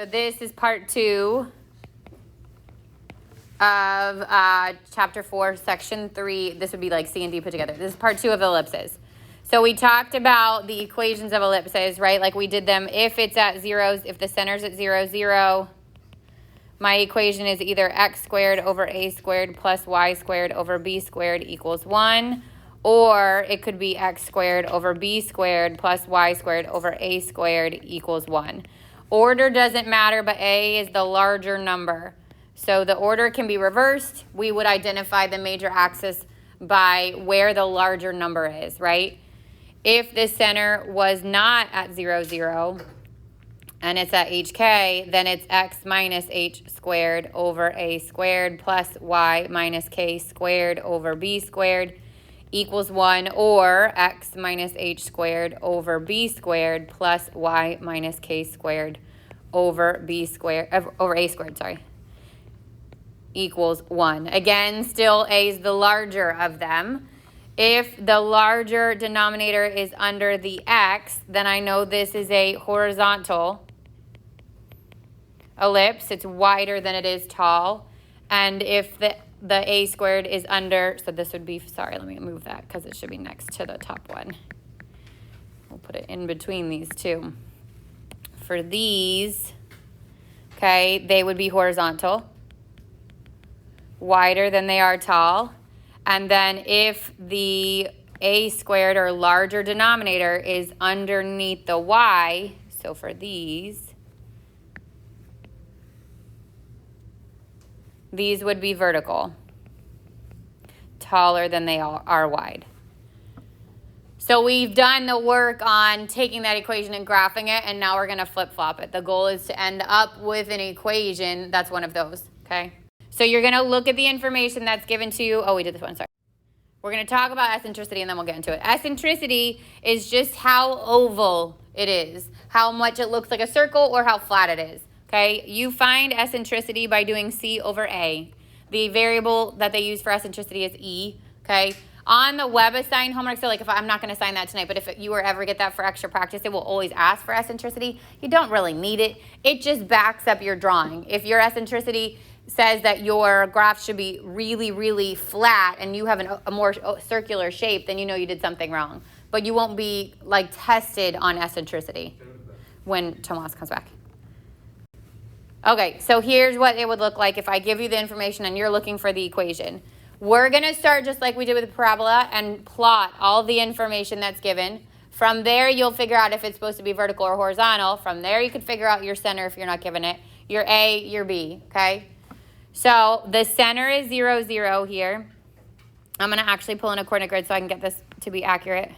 So this is part 2 of chapter 4, section 3. This would be like C and D put together. This is part 2 of ellipses. So we talked about the equations of ellipses, right? Like we did them if it's at zeros, if the center's at 0, 0. My equation is either x squared over a squared plus y squared over b squared equals 1. Or it could be x squared over b squared plus y squared over a squared equals 1. Order doesn't matter, but a is the larger number. So the order can be reversed. We would identify the major axis by where the larger number is, right? If the center was not at 0, 0, and it's at hk, then it's x minus h squared over a squared plus y minus k squared over b squared equals 1, or x minus h squared over b squared plus y minus k squared over b squared, over a squared, sorry, equals 1. Again, still a is the larger of them. If the larger denominator is under the x, then I know this is a horizontal ellipse. It's wider than it is tall. And if the a squared is under, so this would be, sorry, let me move that because it should be next to the top one. We'll put it in between these two. For these, okay, they would be horizontal, wider than they are tall. And then if the a squared or larger denominator is underneath the y, so for these would be vertical, taller than they are wide. So we've done the work on taking that equation and graphing it, and now we're going to flip-flop it. The goal is to end up with an equation that's one of those, okay? So you're going to look at the information that's given to you. Oh, we did this one, sorry. We're going to talk about eccentricity, and then we'll get into it. Eccentricity is just how oval it is, how much it looks like a circle or how flat it is. Okay, you find eccentricity by doing C over A. The variable that they use for eccentricity is E, okay? On the web assign homework, so like if I'm not going to assign that tonight, but if you ever get that for extra practice, it will always ask for eccentricity. You don't really need it. It just backs up your drawing. If your eccentricity says that your graph should be really, really flat and you have a more circular shape, then you know you did something wrong. But you won't be like tested on eccentricity when Tomas comes back. Okay, so here's what it would look like if I give you the information and you're looking for the equation. We're going to start just like we did with the parabola and plot all the information that's given. From there, you'll figure out if it's supposed to be vertical or horizontal. From there, you can figure out your center if you're not given it. Your A, your B, okay? So the center is 0, 0 here. I'm going to actually pull in a coordinate grid so I can get this to be accurate.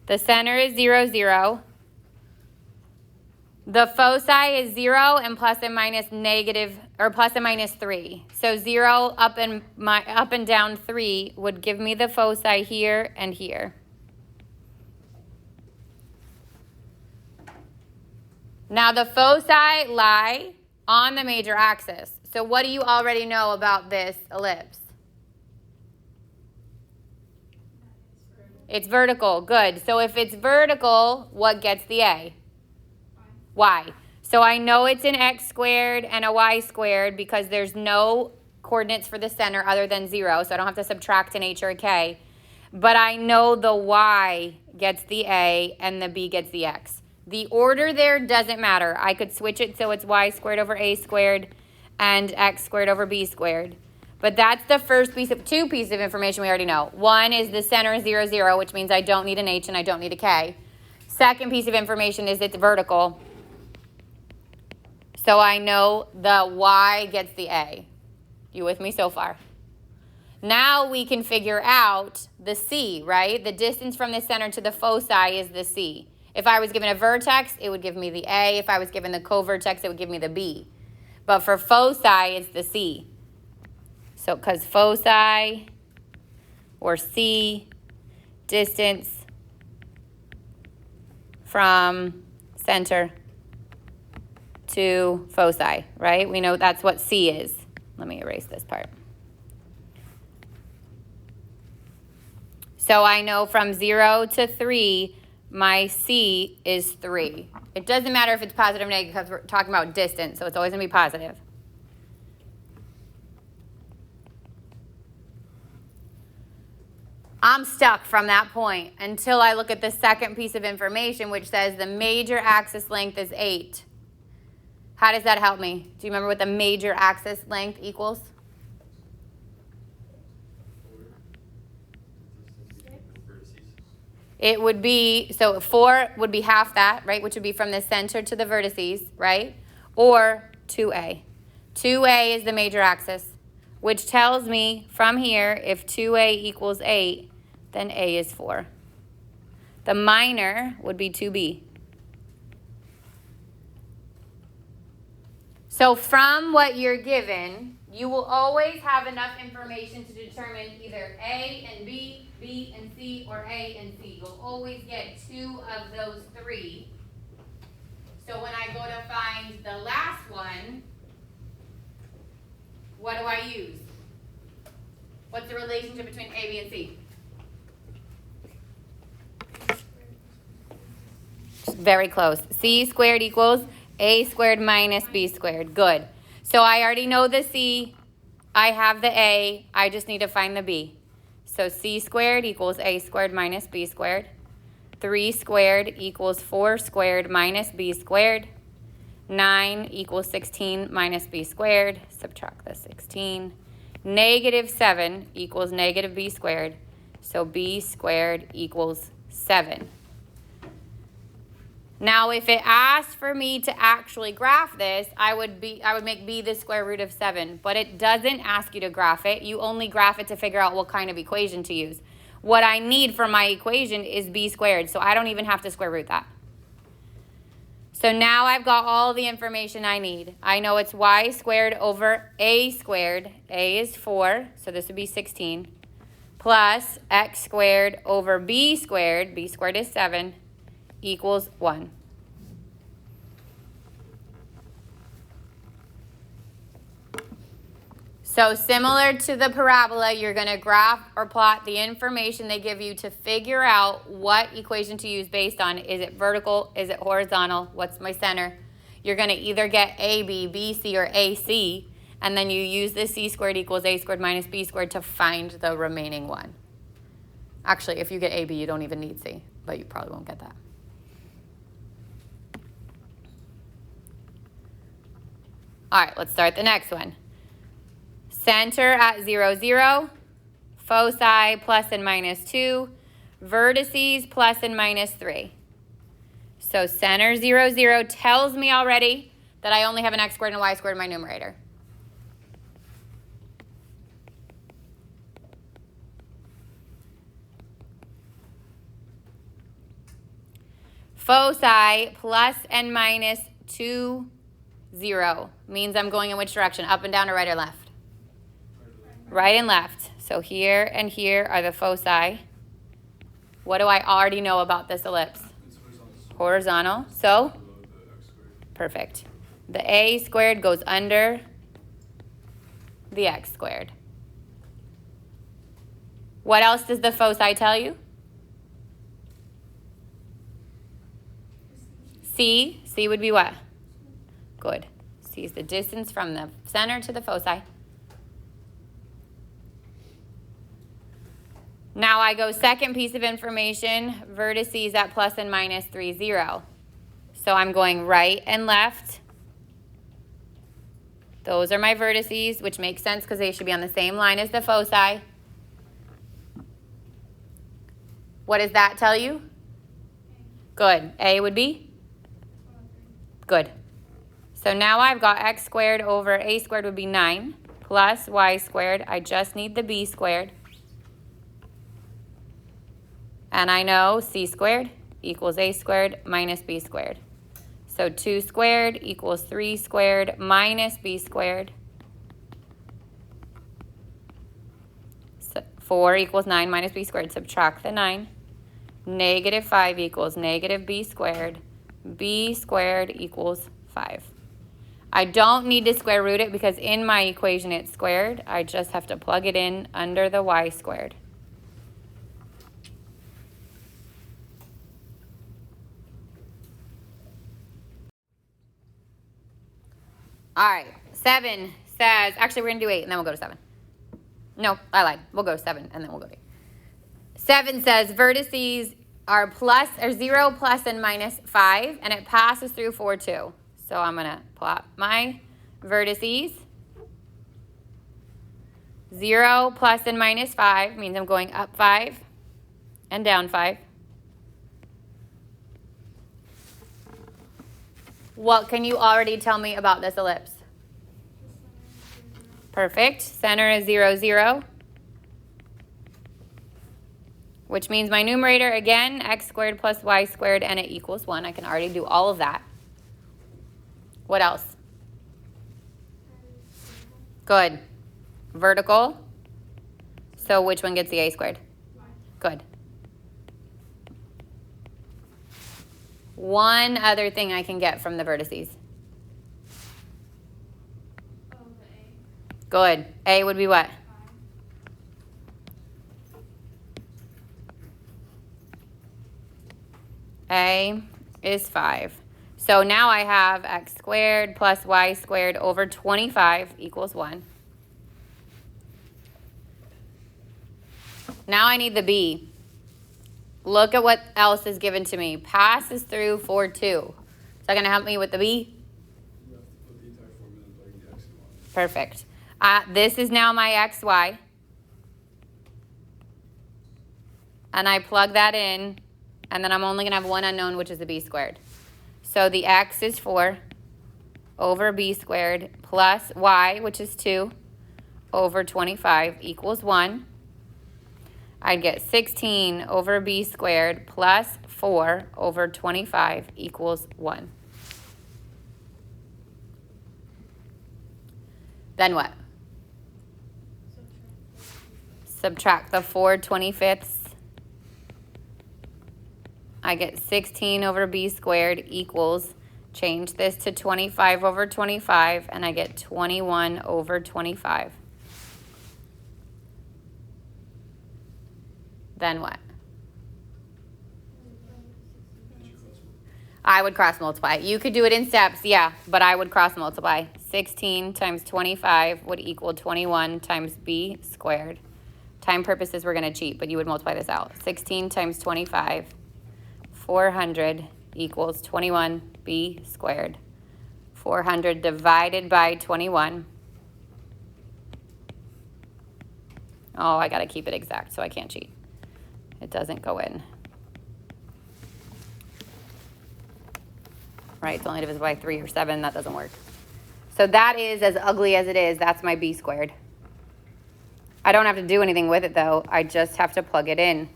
The center is 0, 0. The foci is 0 and plus and minus negative, or plus and minus 3. So 0 up and down 3 would give me the foci here and here. Now the foci lie on the major axis. So what do you already know about this ellipse? It's vertical. Good. So if it's vertical, what gets the A? Y. So I know it's an x squared and a y squared because there's no coordinates for the center other than 0, so I don't have to subtract an h or a k. But I know the y gets the a and the b gets the x. The order there doesn't matter. I could switch it so it's y squared over a squared and x squared over b squared. But that's the first two pieces of information we already know. One is the center is 0, 0, which means I don't need an h and I don't need a k. Second piece of information is it's vertical. So I know the y gets the a. You with me so far? Now we can figure out the c, right? The distance from the center to the foci is the c. If I was given a vertex, it would give me the a. If I was given the covertex, it would give me the b. But for foci, it's the c. So because foci or c, distance from center to foci, right? We know that's what C is. Let me erase this part. So I know from 0 to 3, my C is 3. It doesn't matter if it's positive or negative because we're talking about distance, so it's always going to be positive. I'm stuck from that point until I look at the second piece of information, which says the major axis length is 8. How does that help me? Do you remember what the major axis length equals? It would be, so 4 would be half that, right, which would be from the center to the vertices, right, or 2A. 2A is the major axis, which tells me from here, if 2A equals 8, then A is 4. The minor would be 2B. So from what you're given, you will always have enough information to determine either A and B, B and C, or A and C. You'll always get 2 of those 3. So when I go to find the last one, what do I use? What's the relationship between A, B, and C? Very close. C squared equals A squared minus B squared. Good. So I already know the C. I have the A. I just need to find the B. So C squared equals A squared minus B squared. 3 squared equals 4 squared minus B squared. 9 equals 16 minus B squared. Subtract the 16. Negative 7 equals negative B squared. So B squared equals 7. Now, if it asked for me to actually graph this, I would make B the square root of 7. But it doesn't ask you to graph it. You only graph it to figure out what kind of equation to use. What I need for my equation is B squared, so I don't even have to square root that. So now I've got all the information I need. I know it's y squared over a squared. A is 4, so this would be 16. Plus x squared over b squared is 7, equals 1. So similar to the parabola, you're going to graph or plot the information they give you to figure out what equation to use based on. Is it vertical? Is it horizontal? What's my center? You're going to either get AB, BC, or AC, and then you use the C squared equals A squared minus B squared to find the remaining one. Actually, if you get AB, you don't even need C, but you probably won't get that. All right, let's start the next one. Center at 0, 0, foci plus and minus 2, vertices plus and minus 3. So center 0, 0 tells me already that I only have an x squared and a y squared in my numerator. Foci plus and minus 2, 0 means I'm going in which direction? Up and down or right or left? Right and left. So here and here are the foci. What do I already know about this ellipse? Horizontal. So? Perfect. The a squared goes under the x squared. What else does the foci tell you? C. C would be what? Good. C is the distance from the center to the foci. Now I go second piece of information, vertices at plus and minus 3, 0. So I'm going right and left. Those are my vertices, which makes sense because they should be on the same line as the foci. What does that tell you? Good. A would be? Good. So now I've got x squared over a squared would be 9 plus y squared. I just need the b squared. And I know c squared equals a squared minus b squared. So 2 squared equals 3 squared minus b squared. So 4 equals 9 minus b squared. Subtract the 9. Negative 5 equals negative b squared. B squared equals 5. I don't need to square root it because in my equation it's squared. I just have to plug it in under the y squared. All right, 7 says, actually, we're going to do 8, and then we'll go to 7. No, I lied. We'll go to 7, and then we'll go to 8. 7 says vertices are plus, or 0, plus, and minus 5, and it passes through 4, 2. So I'm going to plot my vertices. 0, plus, and minus 5 means I'm going up 5 and down 5. What can you already tell me about this ellipse? Perfect. Center is 0, 0. Which means my numerator, again, x squared plus y squared, and it equals 1. I can already do all of that. What else? Good. Vertical. So which one gets the a squared? Good. One other thing I can get from the vertices. Good. A would be what? A is 5. So now I have x squared plus y squared over 25 equals 1. Now I need the b. Look at what else is given to me. Passes through 4, 2. Is that going to help me with the b? You have to put the entire formula and plug in the x and y. Perfect. This is now my xy. And I plug that in. And then I'm only going to have one unknown, which is the b squared. So the x is 4 over b squared plus y, which is 2, over 25 equals 1. I'd get 16 over b squared plus 4 over 25 equals 1. Then what? Subtract the 4 25ths. I get 16 over b squared equals, change this to 25 over 25, and I get 21 over 25. Then what? I would cross multiply. You could do it in steps, yeah, but I would cross multiply. 16 times 25 would equal 21 times b squared. Time purposes, we're going to cheat, but you would multiply this out. 16 times 25, 400 equals 21b squared. 400 divided by 21. Oh, I got to keep it exact, so I can't cheat. It doesn't go in. Right, it's only divisible by 3 or 7. That doesn't work. So that is as ugly as it is. That's my b squared. I don't have to do anything with it, though. I just have to plug it in.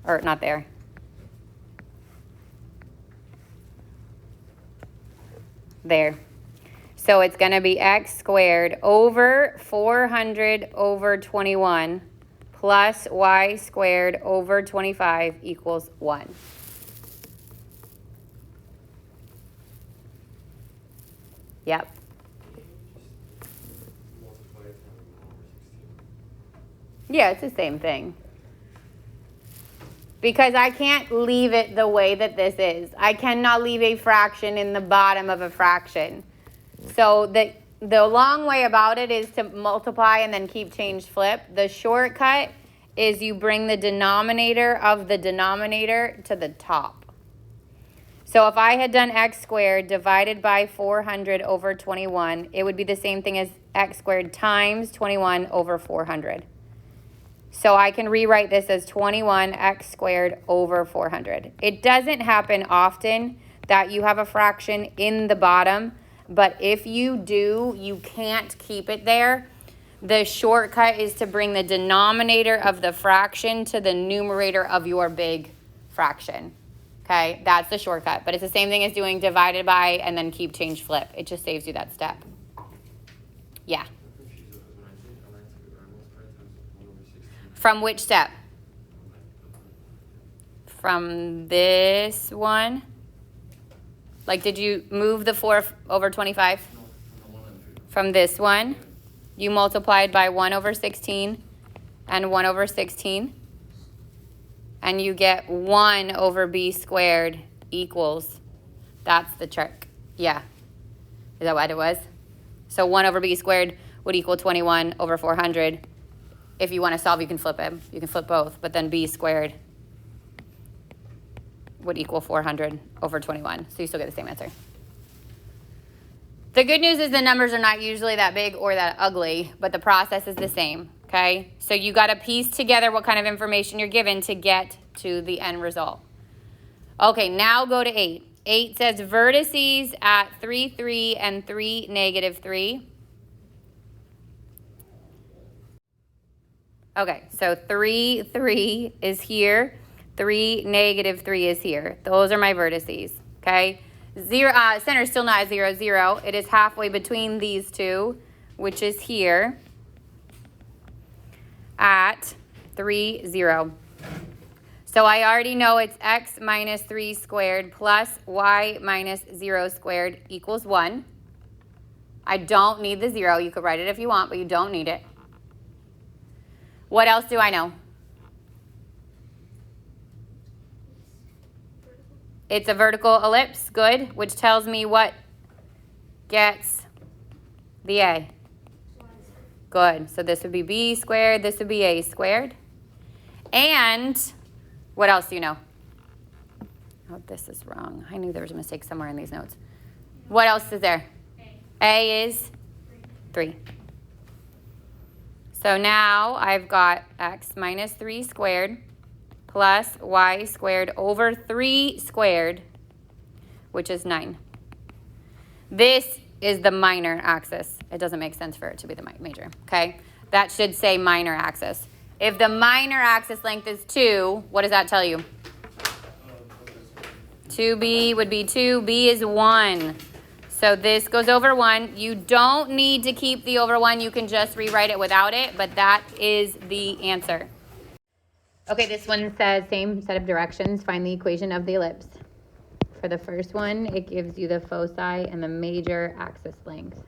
Or not there. There. So it's going to be x squared over 400 over 21 plus y squared over 25 equals 1. Yep. Yeah, it's the same thing. Because I can't leave it the way that this is. I cannot leave a fraction in the bottom of a fraction. So the long way about it is to multiply and then keep change flip. The shortcut is you bring the denominator of the denominator to the top. So if I had done x squared divided by 400 over 21, it would be the same thing as x squared times 21 over 400. So I can rewrite this as 21x squared over 400. It doesn't happen often that you have a fraction in the bottom, but if you do, you can't keep it there. The shortcut is to bring the denominator of the fraction to the numerator of your big fraction. Okay, that's the shortcut, but it's the same thing as doing divided by and then keep change flip. It just saves you that step. Yeah. From which step? From this one? Like, did you move the 4 over 25? From this one? You multiplied by 1 over 16 and 1 over 16. And you get 1 over b squared equals, that's the trick. Yeah. Is that what it was? So 1 over b squared would equal 21 over 400. If you want to solve, you can flip it. You can flip both, but then b squared would equal 400 over 21. So you still get the same answer. The good news is the numbers are not usually that big or that ugly, but the process is the same, okay? So you got to piece together what kind of information you're given to get to the end result. Okay, now go to 8. 8 says vertices at 3, 3, and 3, negative 3. Okay, so 3, 3 is here. 3, negative 3 is here. Those are my vertices, okay? Center is still not 0, 0. It is halfway between these two, which is here at 3, 0. So I already know it's x minus 3 squared plus y minus 0 squared equals 1. I don't need the 0. You could write it if you want, but you don't need it. What else do I know? It's a vertical ellipse, good, which tells me what gets the a. Good, so this would be b squared, this would be a squared. And what else do you know? Oh, this is wrong. I knew there was a mistake somewhere in these notes. What else is there? A is 3. So now I've got x minus 3 squared plus y squared over 3 squared, which is 9. This is the minor axis. It doesn't make sense for it to be the major, okay? That should say minor axis. If the minor axis length is 2, what does that tell you? 2b would be 2. b is 1. So this goes over 1. You don't need to keep the over 1. You can just rewrite it without it, but that is the answer. Okay, this one says same set of directions. Find the equation of the ellipse. For the first one, it gives you the foci and the major axis length.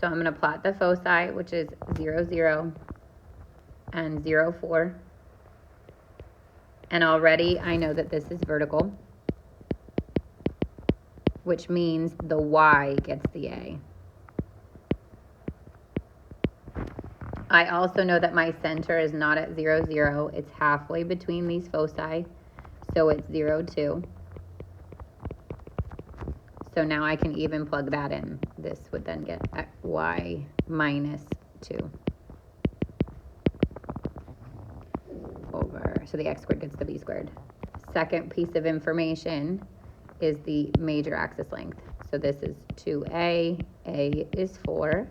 So I'm going to plot the foci, which is 0, 0, and 0, 4. And already I know that this is vertical, which means the y gets the a. I also know that my center is not at 0, 0. It's halfway between these foci, so it's 0, 2. So now I can even plug that in. This would then get y minus 2 over, so the x squared gets the b squared. Second piece of information is the major axis length. So this is 2a, a is 4.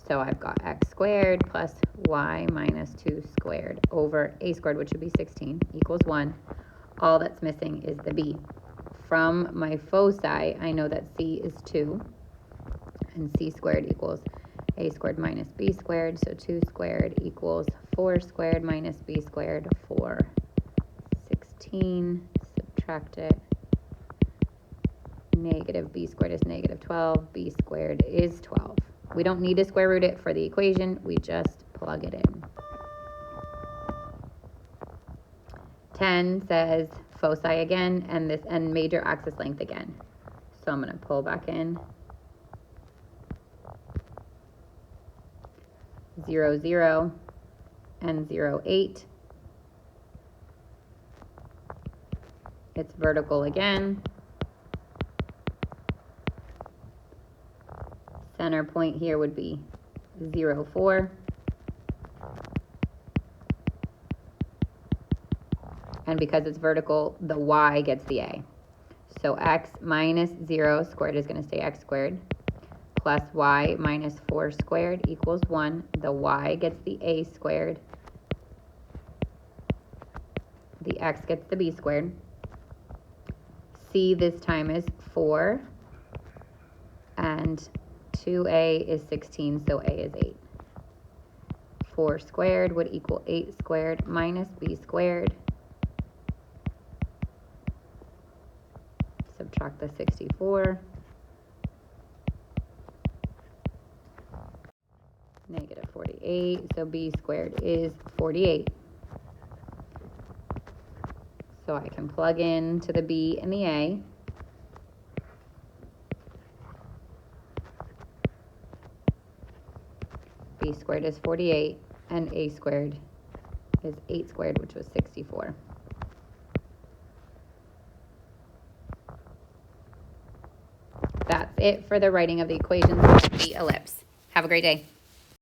So I've got x squared plus y minus 2 squared over a squared, which would be 16, equals 1. All that's missing is the b. From my foci, I know that c is 2, and c squared equals a squared minus b squared. So 2 squared equals 4 squared minus b squared, 4, 16, subtract it. Negative b squared is negative 12, b squared is 12. We don't need to square root it for the equation, we just plug it in. 10 says foci again, and major axis length again. So I'm going to pull back in 0, 0, and 0, 8. It's vertical again. Center point here would be 0, 4. And because it's vertical, the y gets the a. So x minus 0 squared is going to stay x squared, plus y minus 4 squared equals 1. The y gets the a squared. The x gets the b squared. C this time is 4. And 2a is 16, so a is 8. 4 squared would equal 8 squared minus b squared. Subtract the 64. Negative 48, so b squared is 48. So I can plug in to the b and the a. b squared is 48, and a squared is 8 squared, which was 64. That's it for the writing of the equations of the ellipse. Have a great day.